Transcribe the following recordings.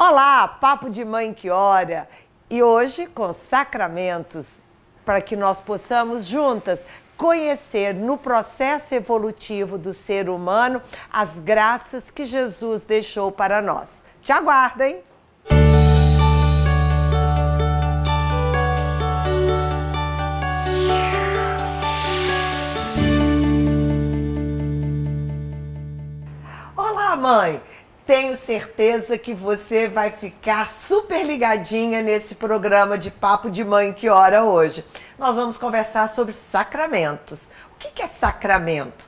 Olá, Papo de Mãe que Ora! E hoje com sacramentos, para que nós possamos juntas conhecer no processo evolutivo do ser humano as graças que Jesus deixou para nós. Te aguardem! Olá, mãe! Tenho certeza que você vai ficar super ligadinha nesse programa de Papo de Mãe que Ora hoje. Nós vamos conversar sobre sacramentos. O que é sacramento?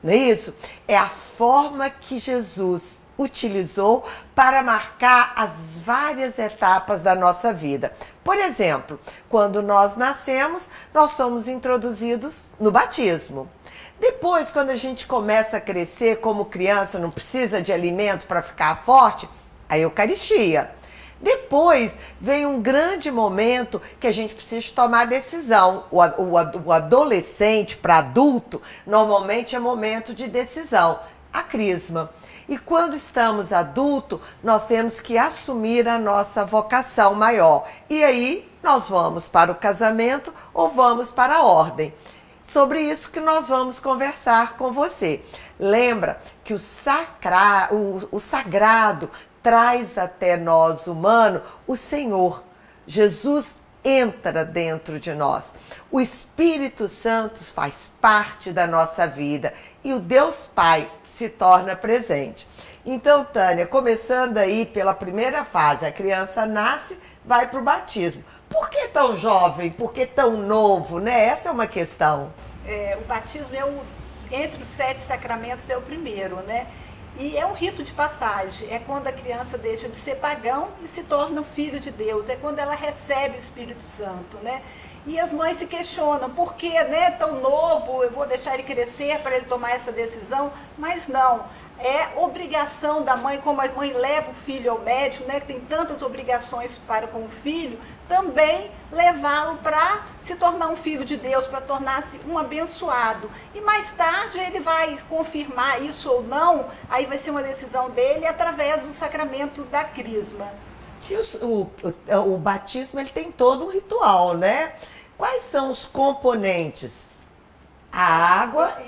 Não é isso? É a forma que Jesus utilizou para marcar as várias etapas da nossa vida. Por exemplo, quando nós nascemos, nós somos introduzidos no batismo. Depois, quando a gente começa a crescer como criança, não precisa de alimento para ficar forte, a Eucaristia. Depois vem um grande momento que a gente precisa tomar decisão. O adolescente para adulto, normalmente é momento de decisão, a crisma. E quando estamos adultos, nós temos que assumir a nossa vocação maior. E aí, nós vamos para o casamento ou vamos para a ordem. Sobre isso que nós vamos conversar com você. Lembra que o sagrado traz até nós, humano, o Senhor. Jesus entra dentro de nós. O Espírito Santo faz parte da nossa vida e o Deus Pai se torna presente. Então, Tânia, começando aí pela primeira fase, a criança nasce, vai para o batismo. Por que tão jovem? Por que tão novo, né? Essa é uma questão. O batismo entre os 7 sacramentos é o primeiro, né? E é um rito de passagem, é quando a criança deixa de ser pagão e se torna filho de Deus, é quando ela recebe o Espírito Santo, né? E as mães se questionam, por que, né, tão novo, eu vou deixar ele crescer para ele tomar essa decisão? Mas não, é obrigação da mãe, como a mãe leva o filho ao médico, né, que tem tantas obrigações para com o filho, também levá-lo para se tornar um filho de Deus, para tornar-se um abençoado. E mais tarde ele vai confirmar isso ou não, aí vai ser uma decisão dele através do sacramento da crisma. E o batismo, ele tem todo um ritual, né? Quais são os componentes? A água,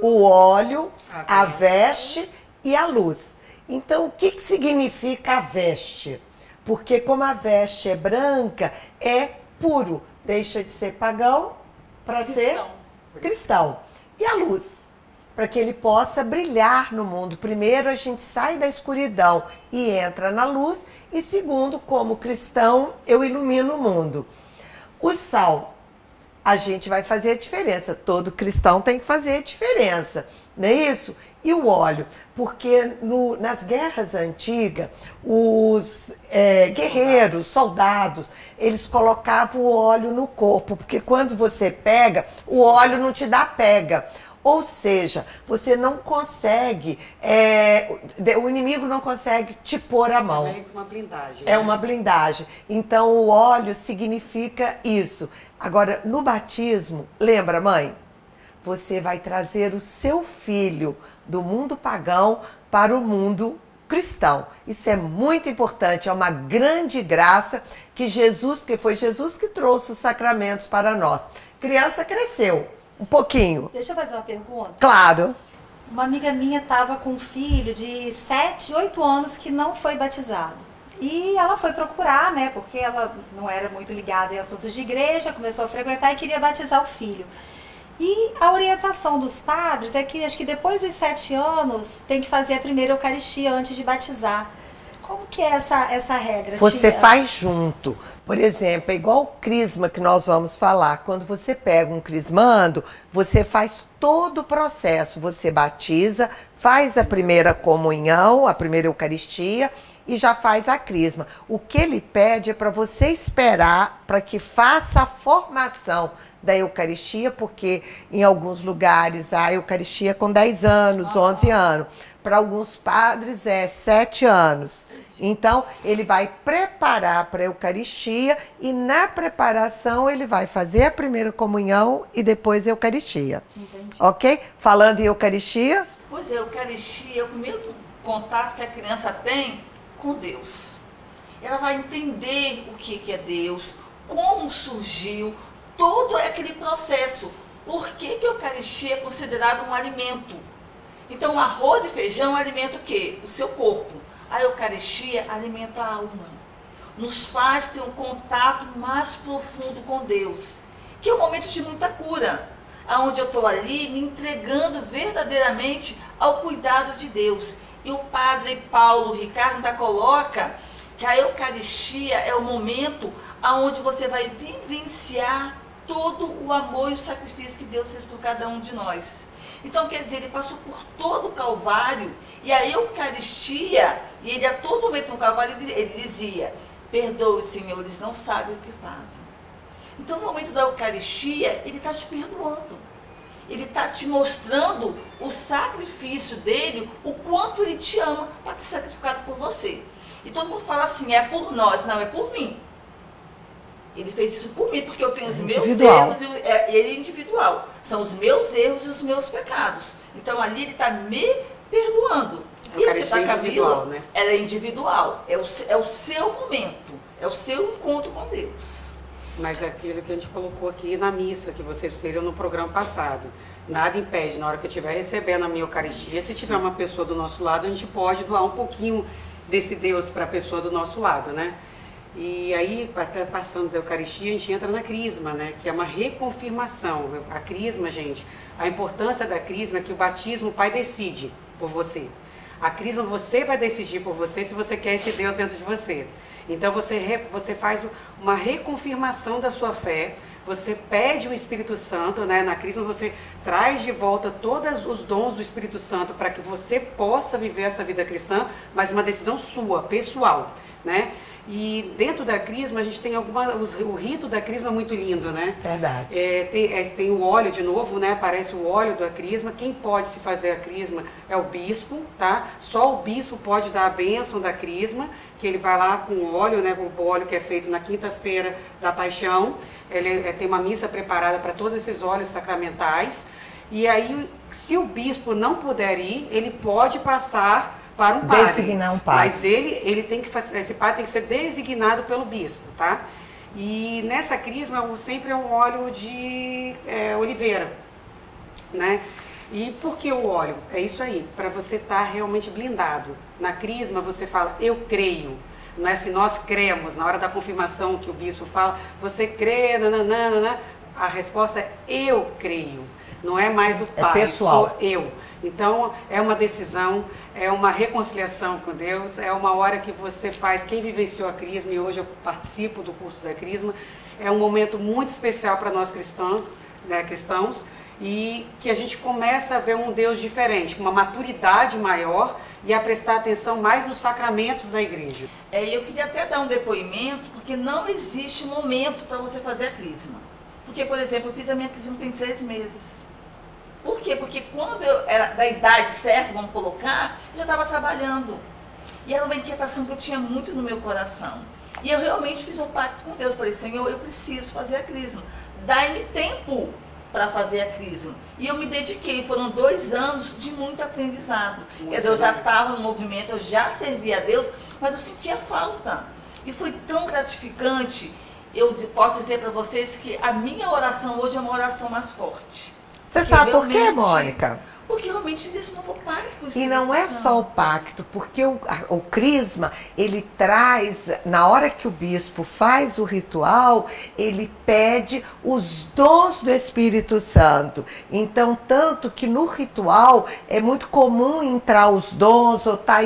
o óleo, a veste e a luz. Então, o que significa a veste? Porque como a veste é branca, é puro. Deixa de ser pagão para ser cristão. E a luz? Para que ele possa brilhar no mundo. Primeiro, a gente sai da escuridão e entra na luz. E segundo, como cristão, eu ilumino o mundo. O sal. A gente vai fazer a diferença. Todo cristão tem que fazer a diferença, não é isso? E o óleo, porque nas guerras antigas, os guerreiros, soldados, eles colocavam o óleo no corpo, porque quando você pega, o óleo não te dá pega. Ou seja, você não consegue, o inimigo não consegue te pôr a mão. É uma blindagem. É uma blindagem. Então o óleo significa isso. Agora, no batismo, lembra, mãe? Você vai trazer o seu filho do mundo pagão para o mundo cristão. Isso é muito importante, é uma grande graça que Jesus, porque foi Jesus que trouxe os sacramentos para nós. Criança cresceu. Um pouquinho. Deixa eu fazer uma pergunta. Claro. Uma amiga minha estava com um filho de 7, 8 anos que não foi batizado. E ela foi procurar, né? Porque ela não era muito ligada em assuntos de igreja, começou a frequentar e queria batizar o filho. E a orientação dos padres é que acho que depois dos 7 anos tem que fazer a primeira Eucaristia antes de batizar. Como que é essa regra? Você tia? faz junto. Por exemplo, é igual o crisma que nós vamos falar. Quando você pega um crismando, você faz todo o processo. Você batiza, faz a primeira comunhão, a primeira Eucaristia e já faz a crisma. O que ele pede é para você esperar para que faça a formação da Eucaristia, porque em alguns lugares a Eucaristia é com 10 anos, 11 anos. Para alguns padres é 7 anos. Então, ele vai preparar para a Eucaristia e na preparação ele vai fazer a primeira comunhão e depois a Eucaristia. Entendi. Ok? Falando em Eucaristia? Pois é, a Eucaristia é o primeiro contato que a criança tem com Deus. ela vai entender o que é Deus, como surgiu, todo aquele processo. Por que que a Eucaristia é considerada um alimento? Então, arroz e feijão alimenta o quê? O seu corpo. A Eucaristia alimenta a alma. Nos faz ter um contato mais profundo com Deus, que é um momento de muita cura, onde eu estou ali me entregando verdadeiramente ao cuidado de Deus. E o padre Paulo Ricardo ainda coloca que a Eucaristia é o momento onde você vai vivenciar todo o amor e o sacrifício que Deus fez por cada um de nós. Então, quer dizer, ele passou por todo o Calvário, e a Eucaristia, e ele a todo momento no Calvário, ele dizia: perdoe, Senhor, eles não sabem o que fazem. Então, no momento da Eucaristia, ele está te perdoando. Ele está te mostrando o sacrifício dele, o quanto ele te ama para ter sacrificado por você. E todo mundo fala assim, é por nós. Não, é por mim. Ele fez isso por mim, porque eu tenho os meus erros, ele é individual. São os meus erros e os meus pecados. Então, ali ele está me perdoando. E você está, Camila, né? Ela é individual. É o seu momento. É o seu encontro com Deus. Mas é aquilo que a gente colocou aqui na missa, que vocês viram no programa passado. Nada impede, na hora que eu estiver recebendo a minha Eucaristia, se tiver uma pessoa do nosso lado, a gente pode doar um pouquinho desse Deus para a pessoa do nosso lado, né? E aí, até passando da Eucaristia, a gente entra na Crisma, né? Que é uma reconfirmação. A Crisma, gente, a importância da Crisma é que o batismo o Pai decide por você. A Crisma você vai decidir por você se você quer esse Deus dentro de você. Então você faz uma reconfirmação da sua fé, você pede o Espírito Santo, né? Na Crisma você traz de volta todos os dons do Espírito Santo para que você possa viver essa vida cristã, mas uma decisão sua, pessoal, né? E dentro da Crisma a gente tem o rito da Crisma é muito lindo, né? Verdade. Tem o óleo de novo, né? Aparece o óleo da Crisma. Quem pode se fazer a Crisma é o bispo, tá? Só o bispo pode dar a bênção da Crisma, que ele vai lá com o óleo, né? O óleo que é feito na quinta-feira da Paixão. Ele tem uma missa preparada para todos esses óleos sacramentais. E aí, se o bispo não puder ir, ele pode passar para um padre. Designar um padre. Mas ele tem que fazer, esse padre tem que ser designado pelo bispo, tá? E nessa Crisma sempre é um óleo de oliveira, né? E por que o óleo? É isso aí, para você estar realmente blindado. Na Crisma você fala, eu creio. Não é assim, nós cremos. Na hora da confirmação que o bispo fala, você crê, nananana. A resposta é, eu creio. Não é mais o pai, pessoal. Sou eu. Então, é uma decisão, é uma reconciliação com Deus, é uma hora que você faz, quem vivenciou a Crisma, e hoje eu participo do curso da Crisma, é um momento muito especial para nós cristãos, né, e que a gente começa a ver um Deus diferente, com uma maturidade maior e a prestar atenção mais nos sacramentos da igreja. Eu queria até dar um depoimento, porque não existe momento para você fazer a Crisma. Porque, por exemplo, eu fiz a minha Crisma tem 3 meses. Por quê? Porque quando eu era da idade certa, vamos colocar, eu já estava trabalhando. E era uma inquietação que eu tinha muito no meu coração. E eu realmente fiz um pacto com Deus. Eu falei, Senhor, eu preciso fazer a Crisma. Dai-me tempo para fazer a Crisma. E eu me dediquei. Foram 2 anos de muito aprendizado. Quer dizer, eu já estava no movimento, eu já servia a Deus, mas eu sentia falta. E foi tão gratificante. Eu posso dizer para vocês que a minha oração hoje é uma oração mais forte. Você sabe por quê, Mônica? Porque realmente existe um novo pacto com o Espírito E não é Santo. só o pacto, porque o Crisma, ele traz, na hora que o bispo faz o ritual, ele pede os dons do Espírito Santo. Então, tanto que no ritual é muito comum entrar os dons, ou está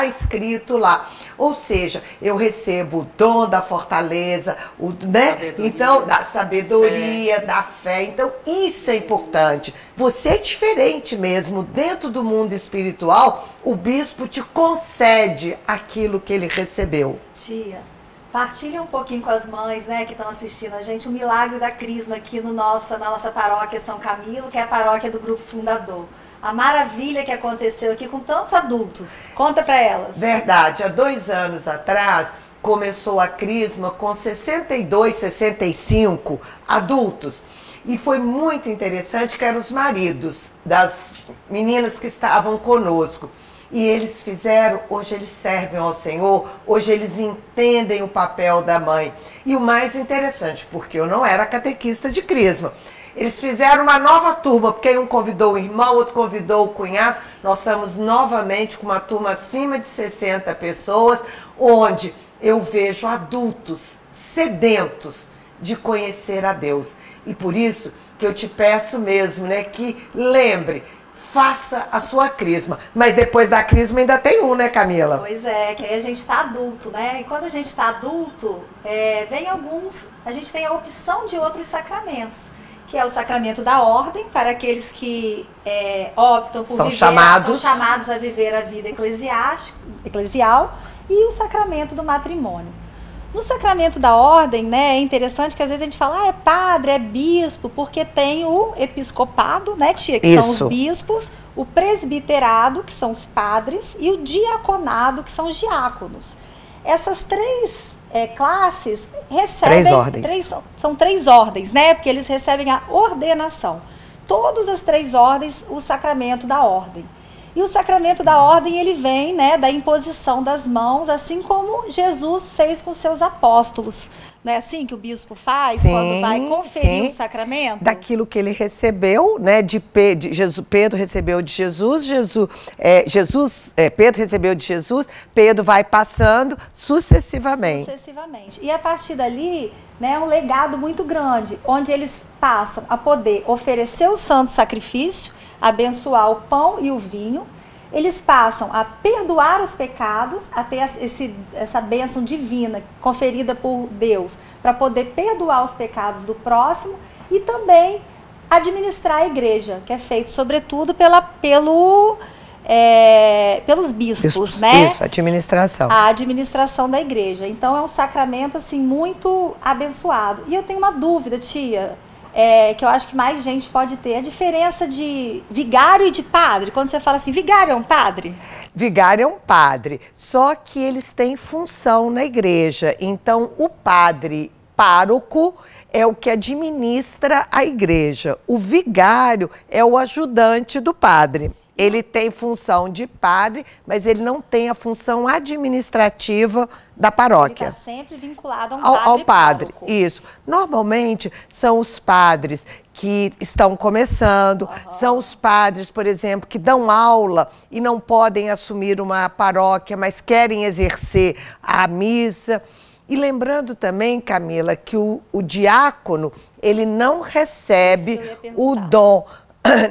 escrito lá. Ou seja, eu recebo o dom da fortaleza, né? Então, da sabedoria, da fé. Então, isso é importante. Você é diferente mesmo. Dentro do mundo espiritual, o bispo te concede aquilo que ele recebeu. Tia, partilha um pouquinho com as mães, né, que estão assistindo a gente, o milagre da Crisma aqui na nossa paróquia São Camilo, que é a paróquia do Grupo Fundador. A maravilha que aconteceu aqui com tantos adultos. Conta para elas. Verdade. Há 2 anos atrás, começou a Crisma com 62, 65 adultos. E foi muito interessante que eram os maridos das meninas que estavam conosco. E eles fizeram, hoje eles servem ao Senhor, hoje eles entendem o papel da mãe. E o mais interessante, porque eu não era catequista de Crisma, eles fizeram uma nova turma, porque um convidou o irmão, outro convidou o cunhado. Nós estamos novamente com uma turma acima de 60 pessoas, onde eu vejo adultos sedentos de conhecer a Deus. E por isso que eu te peço mesmo, né, que lembre, faça a sua crisma. Mas depois da crisma ainda tem um, né, Camila? Pois é, que aí a gente está adulto, né? E quando a gente está adulto, vem alguns, a gente tem a opção de outros sacramentos, que é o sacramento da ordem, para aqueles que optam por são chamados a viver a vida eclesial, e o sacramento do matrimônio. No sacramento da ordem, né, é interessante que às vezes a gente fala, é padre, é bispo, porque tem o episcopado, né, tia, que são os bispos, o presbiterado, que são os padres, e o diaconado, que são os diáconos. Essas três classes recebem... São três ordens, né, porque eles recebem a ordenação. Todas as três ordens, o sacramento da ordem. E o sacramento da ordem, ele vem, né, da imposição das mãos, assim como Jesus fez com seus apóstolos. Não é assim que o bispo faz, quando vai conferir o sacramento? Daquilo que ele recebeu, né, Pedro recebeu de Jesus, Pedro recebeu de Jesus, Pedro vai passando sucessivamente. E a partir dali, né, é um legado muito grande, onde eles passam a poder oferecer o santo sacrifício, abençoar o pão e o vinho, eles passam a perdoar os pecados, a ter essa bênção divina conferida por Deus, para poder perdoar os pecados do próximo e também administrar a igreja, que é feito sobretudo pelos bispos, né? Isso, administração. A administração da igreja. Então é um sacramento assim muito abençoado. E eu tenho uma dúvida, tia, que eu acho que mais gente pode ter. A diferença de vigário e de padre. Quando você fala assim, vigário é um padre? Vigário é um padre, só que eles têm função na igreja. Então, o padre pároco é o que administra a igreja. O vigário é o ajudante do padre. Ele tem função de padre, mas ele não tem a função administrativa da paróquia. Ele está sempre vinculado a ao padre. Isso. Normalmente são os padres que estão começando, são os padres, por exemplo, que dão aula e não podem assumir uma paróquia, mas querem exercer a missa. E lembrando também, Camila, que o diácono, ele não recebe o dom,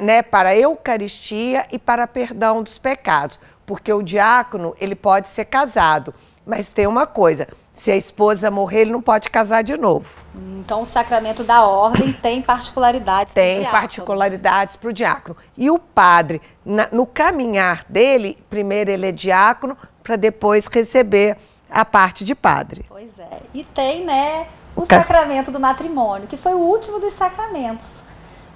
né, para a Eucaristia e para perdão dos pecados, porque o diácono, ele pode ser casado, mas tem uma coisa, se a esposa morrer, ele não pode casar de novo. Então, o sacramento da ordem tem particularidades para o diácono. Tem particularidades para o diácono. E o padre, no caminhar dele, primeiro ele é diácono, para depois receber a parte de padre. Pois é. E tem, né, o sacramento do matrimônio, que foi o último dos sacramentos.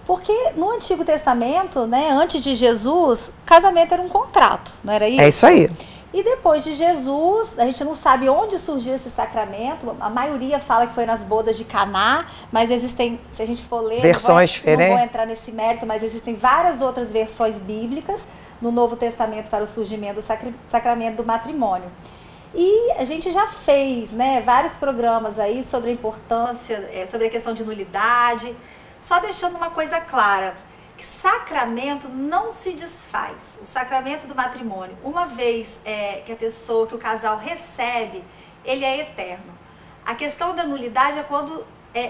Porque no Antigo Testamento, né, antes de Jesus, casamento era um contrato, não era isso? É isso aí. E depois de Jesus, a gente não sabe onde surgiu esse sacramento, a maioria fala que foi nas bodas de Caná, mas existem, se a gente for ler, versões diferentes. Não vou entrar nesse mérito, mas existem várias outras versões bíblicas no Novo Testamento para o surgimento do sacramento do matrimônio. E a gente já fez, né, vários programas aí sobre a importância, sobre a questão de nulidade, só deixando uma coisa clara, que sacramento não se desfaz. O sacramento do matrimônio, uma vez que o casal recebe, ele é eterno. A questão da nulidade é quando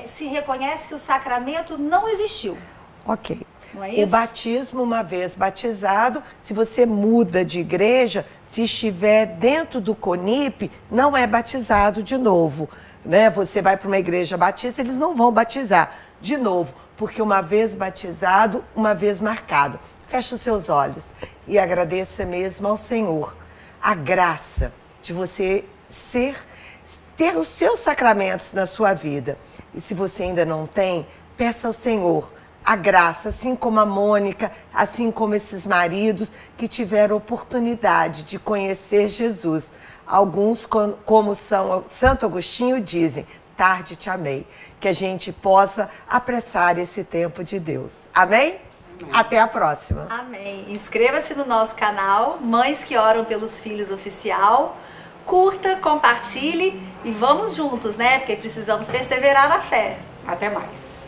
se reconhece que o sacramento não existiu. Ok. Não é isso? O batismo, uma vez batizado, se você muda de igreja, se estiver dentro do CONIP, não é batizado de novo, né? Você vai para uma igreja batista, eles não vão batizar de novo, porque uma vez batizado, uma vez marcado. Feche os seus olhos e agradeça mesmo ao Senhor a graça de você ter os seus sacramentos na sua vida. E se você ainda não tem, peça ao Senhor a graça, assim como a Mônica, assim como esses maridos que tiveram oportunidade de conhecer Jesus. Alguns, como Santo Agostinho, dizem, tarde te amei. Que a gente possa apressar esse tempo de Deus. Amém? Até a próxima. Amém. Inscreva-se no nosso canal, Mães que Oram pelos Filhos Oficial. Curta, compartilhe e vamos juntos, né? Porque precisamos perseverar na fé. Até mais.